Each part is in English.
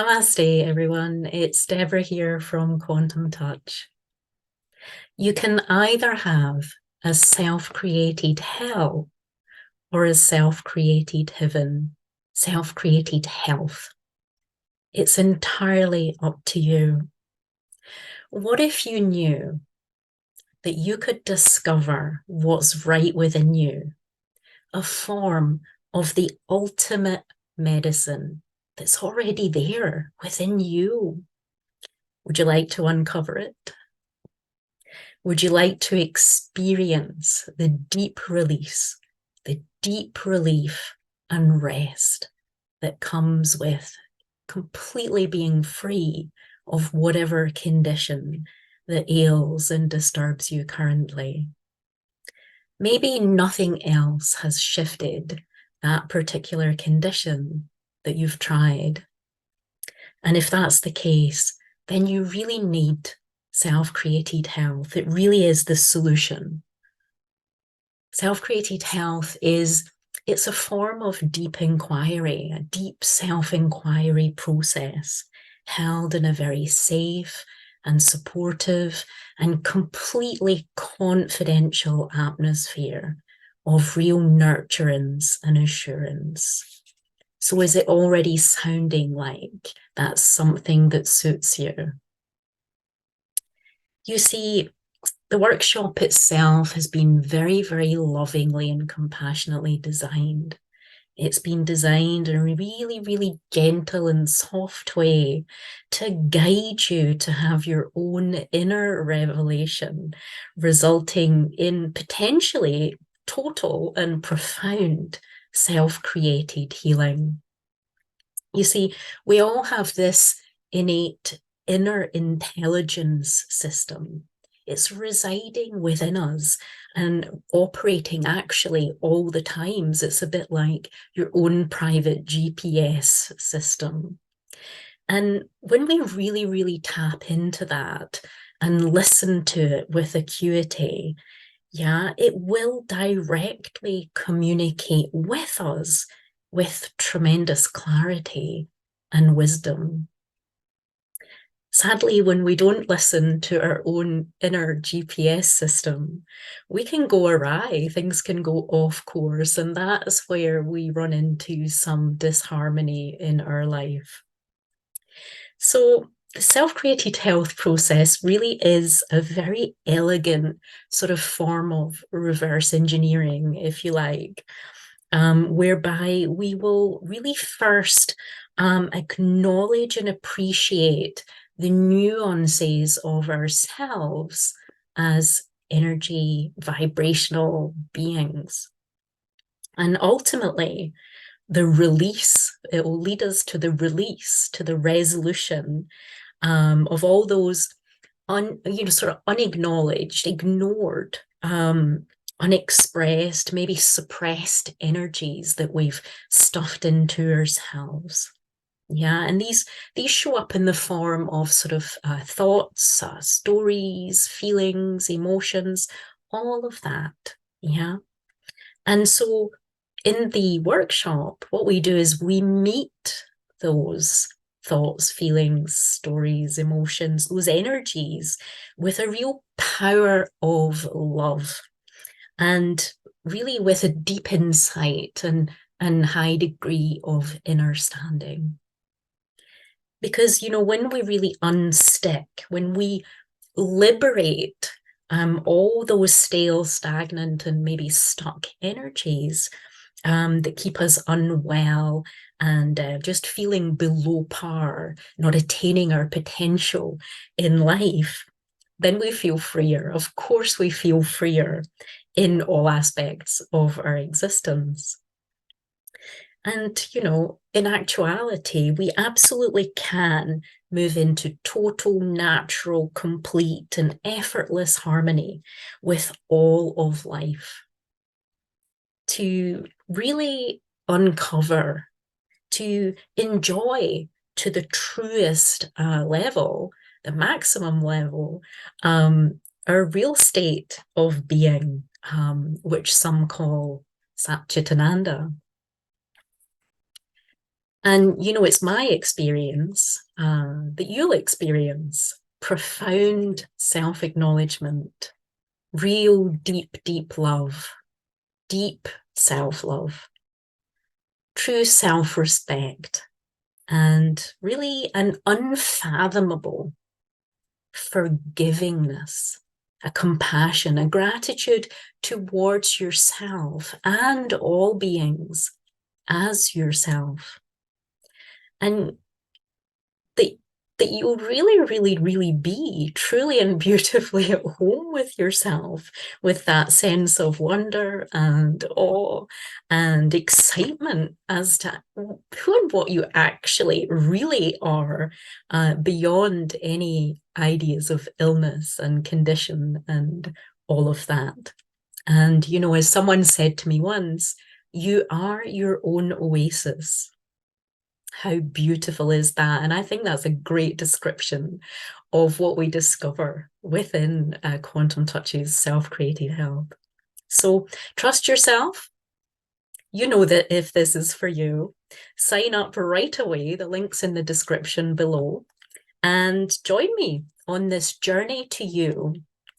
Namaste, everyone. It's Deborah here from Quantum Touch. You can either have a self-created hell or a self-created heaven, self-created health. It's entirely up to you. What if you knew that you could discover what's right within you, a form of the ultimate medicine that's already there within you? Would you like to uncover it? Would you like to experience the deep release, the deep relief and rest that comes with completely being free of whatever condition that ails and disturbs you currently? Maybe nothing else has shifted that particular condition that you've tried. And if that's the case, then you really need self-created health. It really is the solution. Self-created health it's a form of deep inquiry, a deep self-inquiry process held in a very safe and supportive and completely confidential atmosphere of real nurturance and assurance. So is it already sounding like that's something that suits you? You see, the workshop itself has been very, very lovingly and compassionately designed. It's been designed in a really, really gentle and soft way to guide you to have your own inner revelation, resulting in potentially total and profound self-created healing. You see, we all have this innate inner intelligence system. It's residing within us and operating actually all the times. It's a bit like your own private GPS system. And when we really, really tap into that and listen to it with acuity, yeah, it will directly communicate with us with tremendous clarity and wisdom. Sadly, when we don't listen to our own inner GPS system, we can go awry, things can go off course, and that's where we run into some disharmony in our life. So the self-created health process really is a very elegant sort of form of reverse engineering, if you like, whereby we will really first acknowledge and appreciate the nuances of ourselves as energy, vibrational beings. And ultimately, the release, it will lead us to the release, to the resolution of all those sort of unacknowledged, ignored, unexpressed, maybe suppressed energies that we've stuffed into ourselves. Yeah, and these show up in the form of sort of thoughts, stories, feelings, emotions, all of that. Yeah. And so in the workshop, what we do is we meet those thoughts, feelings, stories, emotions, those energies with a real power of love and really with a deep insight and high degree of understanding. Because, when we really unstick, when we liberate all those stale, stagnant, and maybe stuck energies that keep us unwell and just feeling below par, not attaining our potential in life, then we feel freer. Of course, we feel freer in all aspects of our existence. And, in actuality, we absolutely can move into total, natural, complete, and effortless harmony with all of life. To really uncover, to enjoy to the truest level, the maximum level, our real state of being, which some call Satchitananda. And, it's my experience that you'll experience profound self-acknowledgement, real deep, deep love, deep self-love, true self-respect, and really an unfathomable forgivingness, a compassion, a gratitude towards yourself and all beings as yourself. And that you'll really, really, really be truly and beautifully at home with yourself, with that sense of wonder and awe and excitement as to who and what you actually really are, beyond any ideas of illness and condition and all of that. And, as someone said to me once, you are your own oasis. How beautiful is that? And I think that's a great description of what we discover within Quantum Touch's self-created health. So trust yourself. You know that if this is for you, sign up right away. The link's in the description below. And join me on this journey to you.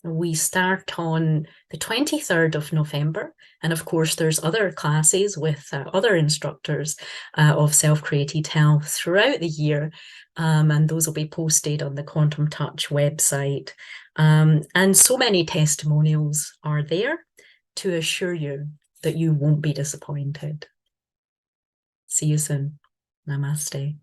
We start on the 23rd of November. And of course, there's other classes with other instructors of self-created health throughout the year. And those will be posted on the Quantum Touch website. And so many testimonials are there to assure you that you won't be disappointed. See you soon. Namaste.